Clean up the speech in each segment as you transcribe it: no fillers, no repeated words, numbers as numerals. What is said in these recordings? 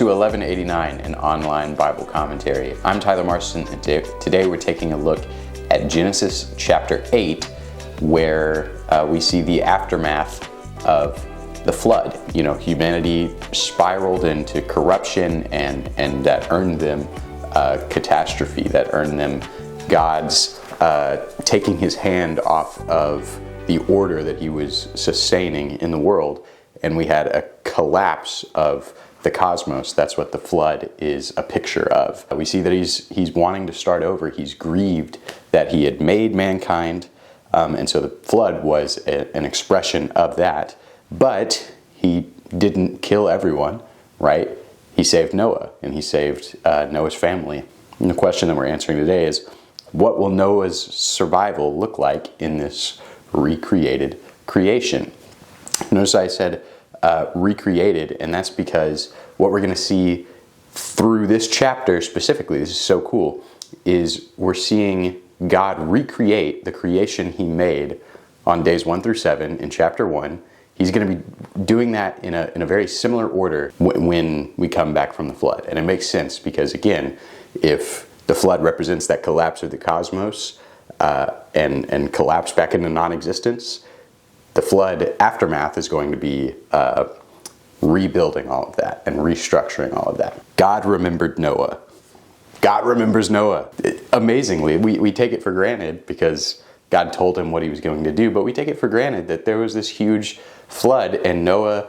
to 1189, an online Bible commentary. I'm Tyler Marston, and today we're taking a look at Genesis chapter 8, where we see the aftermath of the flood. You know, humanity spiraled into corruption, and that earned them catastrophe, that earned them God's taking his hand off of the order that he was sustaining in the world. And we had a collapse of the cosmos. That's what the flood is a picture of. We see that he's wanting to start over. He's grieved that he had made mankind, and so the flood was an expression of that. But he didn't kill everyone, right? He saved Noah, and he saved Noah's family. And the question that we're answering today is, what will Noah's survival look like in this recreated creation? Notice I said recreated, and that's because what we're going to see through this chapter specifically, this is so cool, is we're seeing God recreate the creation he made on days 1 through 7 in chapter 1. He's going to be doing that in a very similar order when we come back from the flood. And it makes sense because, again, if the flood represents that collapse of the cosmos and collapse back into non-existence, the flood aftermath is going to be rebuilding all of that and restructuring all of that. God remembered Noah. God remembers Noah. Amazingly, we take it for granted because God told him what he was going to do, but we take it for granted that there was this huge flood and Noah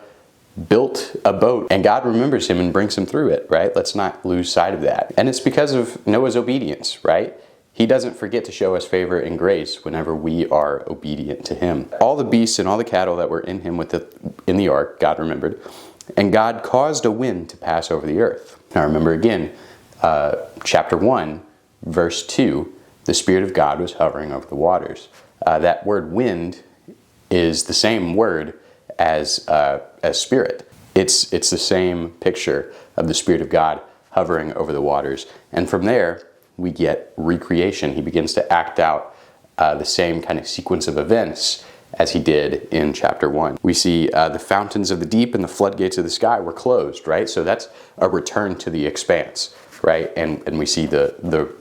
built a boat and God remembers him and brings him through it, right? Let's not lose sight of that. And it's because of Noah's obedience, right? He doesn't forget to show us favor and grace whenever we are obedient to him. All the beasts and all the cattle that were in him in the ark, God remembered, and God caused a wind to pass over the earth. Now remember again, chapter 1, verse 2, the Spirit of God was hovering over the waters. That word wind is the same word as spirit. It's the same picture of the Spirit of God hovering over the waters. And from there, we get recreation. He begins to act out the same kind of sequence of events as he did in chapter 1. We see the fountains of the deep and the floodgates of the sky were closed, right? So that's a return to the expanse, right? And we see the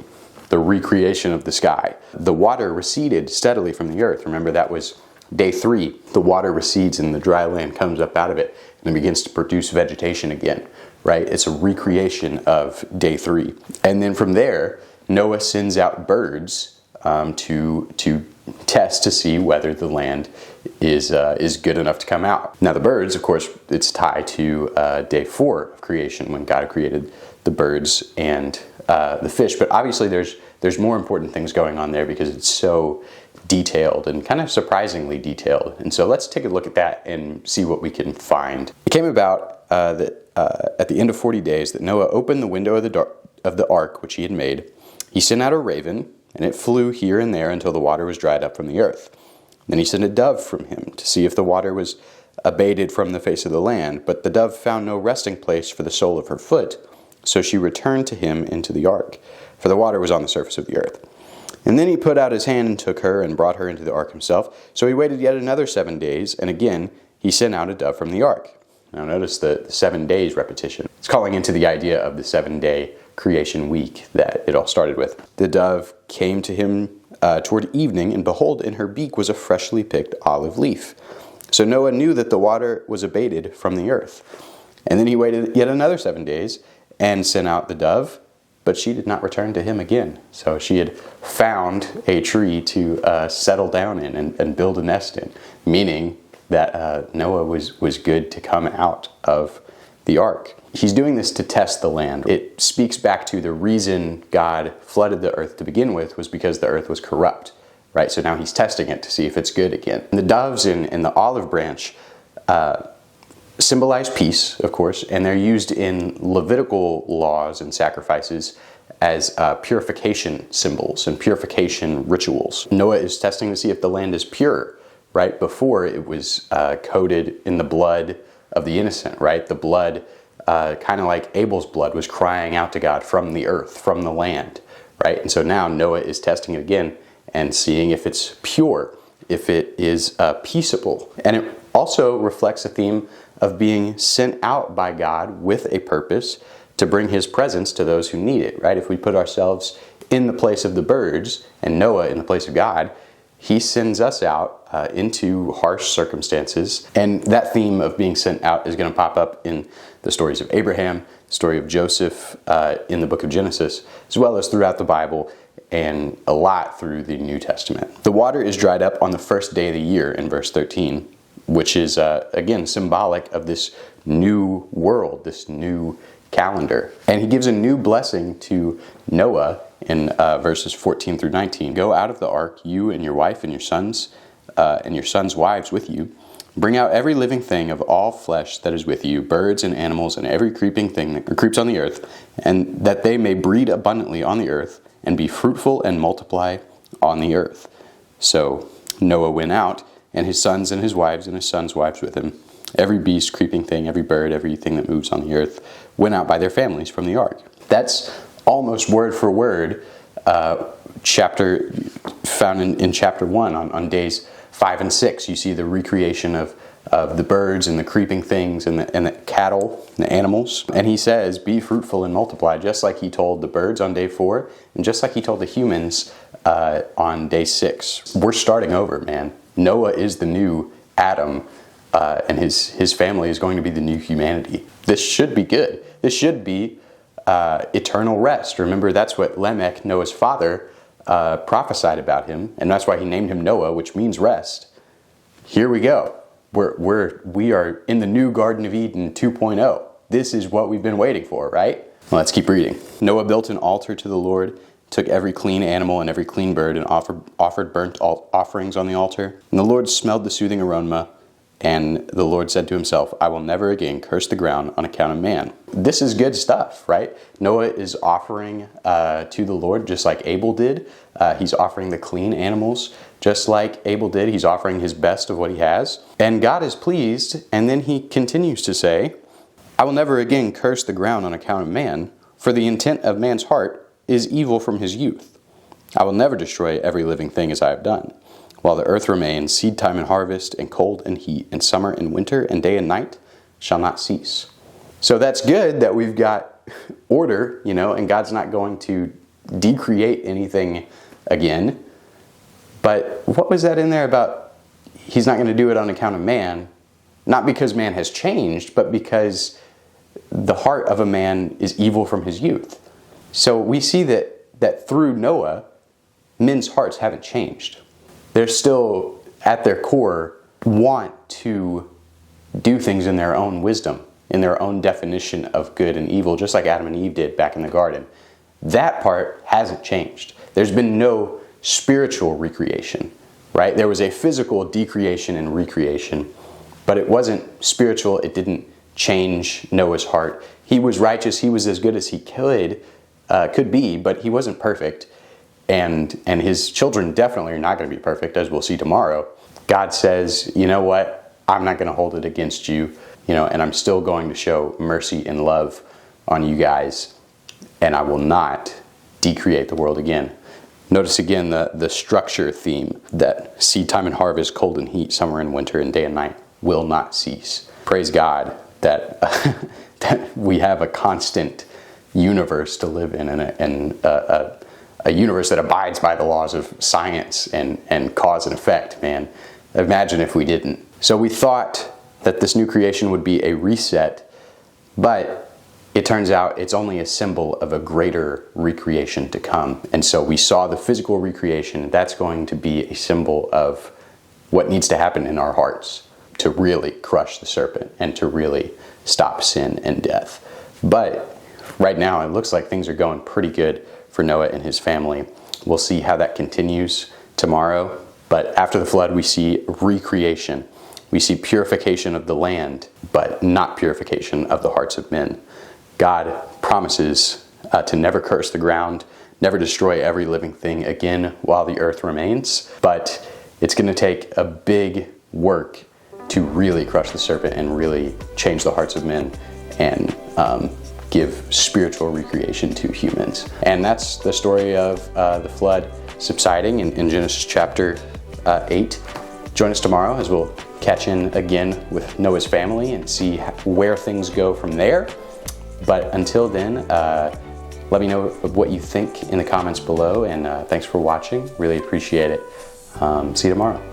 recreation of the sky. The water receded steadily from the earth. Remember, that was day 3. The water recedes and the dry land comes up out of it and it begins to produce vegetation again. Right? It's a recreation of day 3. And then from there, Noah sends out birds to test to see whether the land is good enough to come out. Now the birds, of course, it's tied to day 4 of creation when God created the birds and the fish. But obviously there's more important things going on there because it's so detailed and kind of surprisingly detailed. And so let's take a look at that and see what we can find. It came about that at the end of 40 days that Noah opened the window of the ark which he had made. He sent out a raven, and it flew here and there until the water was dried up from the earth. Then he sent a dove from him to see if the water was abated from the face of the land. But the dove found no resting place for the sole of her foot, so she returned to him into the ark, for the water was on the surface of the earth. And then he put out his hand and took her and brought her into the ark himself. So he waited yet another 7 days, and again he sent out a dove from the ark. Now notice the 7 days repetition. It's calling into the idea of the 7-day creation week that it all started with. The dove came to him toward evening, and behold, in her beak was a freshly picked olive leaf. So Noah knew that the water was abated from the earth. And then he waited yet another 7 days and sent out the dove, but she did not return to him again. So she had found a tree to settle down in and build a nest in, meaning that Noah was good to come out of the ark. He's doing this to test the land. It speaks back to the reason God flooded the earth to begin with was because the earth was corrupt, right? So now he's testing it to see if it's good again. And the doves and the olive branch symbolize peace, of course, and they're used in Levitical laws and sacrifices as purification symbols and purification rituals. Noah is testing to see if the land is pure. Right before it was coated in the blood of the innocent, right? The blood, kind of like Abel's blood, was crying out to God from the earth, from the land, right? And so now Noah is testing it again and seeing if it's pure, if it is peaceable. And it also reflects a theme of being sent out by God with a purpose to bring his presence to those who need it, right? If we put ourselves in the place of the birds and Noah in the place of God, he sends us out into harsh circumstances. And that theme of being sent out is going to pop up in the stories of Abraham, the story of Joseph in the book of Genesis, as well as throughout the Bible and a lot through the New Testament. The water is dried up on the first day of the year in verse 13, which is, again, symbolic of this new world, this new calendar. And he gives a new blessing to Noah in verses 14 through 19. Go out of the ark, you and your wife and your sons wives with you. Bring out every living thing of all flesh that is with you, birds and animals and every creeping thing that creeps on the earth, and that they may breed abundantly on the earth and be fruitful and multiply on the earth. So Noah went out, and his sons and his wives and his sons' wives with him. Every beast, creeping thing, every bird, everything that moves on the earth went out by their families from the ark. That's almost word for word chapter found in chapter 1 on days 5 and 6. You see the recreation of the birds and the creeping things and the cattle and the animals. And he says, be fruitful and multiply, just like he told the birds on day 4 and just like he told the humans on day 6. We're starting over, man. Noah is the new Adam, and his family is going to be the new humanity. This should be good. This should be eternal rest. Remember, that's what Lamech, Noah's father, prophesied about him, and that's why he named him Noah, which means rest. Here we go. We are in the new Garden of Eden 2.0. This is what we've been waiting for, right? Well, let's keep reading. Noah built an altar to the Lord, took every clean animal and every clean bird, and offered burnt offerings on the altar. And the Lord smelled the soothing aroma, and the Lord said to himself, I will never again curse the ground on account of man. This is good stuff, right? Noah is offering to the Lord just like Abel did. He's offering the clean animals just like Abel did. He's offering his best of what he has. And God is pleased, and then he continues to say, I will never again curse the ground on account of man, for the intent of man's heart is evil from his youth. I will never destroy every living thing as I have done. While the earth remains, seed time and harvest, and cold and heat, and summer and winter, and day and night shall not cease. So that's good that we've got order, and God's not going to decreate anything again. But what was that in there about he's not going to do it on account of man? Not because man has changed, but because the heart of a man is evil from his youth. So we see that through Noah, men's hearts haven't changed. They're still, at their core, want to do things in their own wisdom, in their own definition of good and evil, just like Adam and Eve did back in the garden. That part hasn't changed. There's been no spiritual recreation, right? There was a physical decreation and recreation, but it wasn't spiritual. It didn't change Noah's heart. He was righteous. He was as good as he could be, but he wasn't perfect. And his children definitely are not going to be perfect, as we'll see tomorrow. God says, you know what? I'm not going to hold it against you, and I'm still going to show mercy and love on you guys, and I will not decreate the world again. Notice again the structure theme, that seed time and harvest, cold and heat, summer and winter, and day and night will not cease. Praise God that, that we have a constant universe to live in, and a universe that abides by the laws of science and cause and effect, man. Imagine if we didn't. So we thought that this new creation would be a reset, but it turns out it's only a symbol of a greater recreation to come. And so we saw the physical recreation. That's going to be a symbol of what needs to happen in our hearts to really crush the serpent and to really stop sin and death. But right now, it looks like things are going pretty good for Noah and his family. We'll see how that continues tomorrow. But after the flood, we see recreation. We see purification of the land, but not purification of the hearts of men. God promises to never curse the ground, never destroy every living thing again while the earth remains. But it's going to take a big work to really crush the serpent and really change the hearts of men and give spiritual recreation to humans. And that's the story of the flood subsiding in Genesis chapter 8. Join us tomorrow as we'll catch in again with Noah's family and see where things go from there. But until then, let me know what you think in the comments below, and thanks for watching. Really appreciate it. See you tomorrow.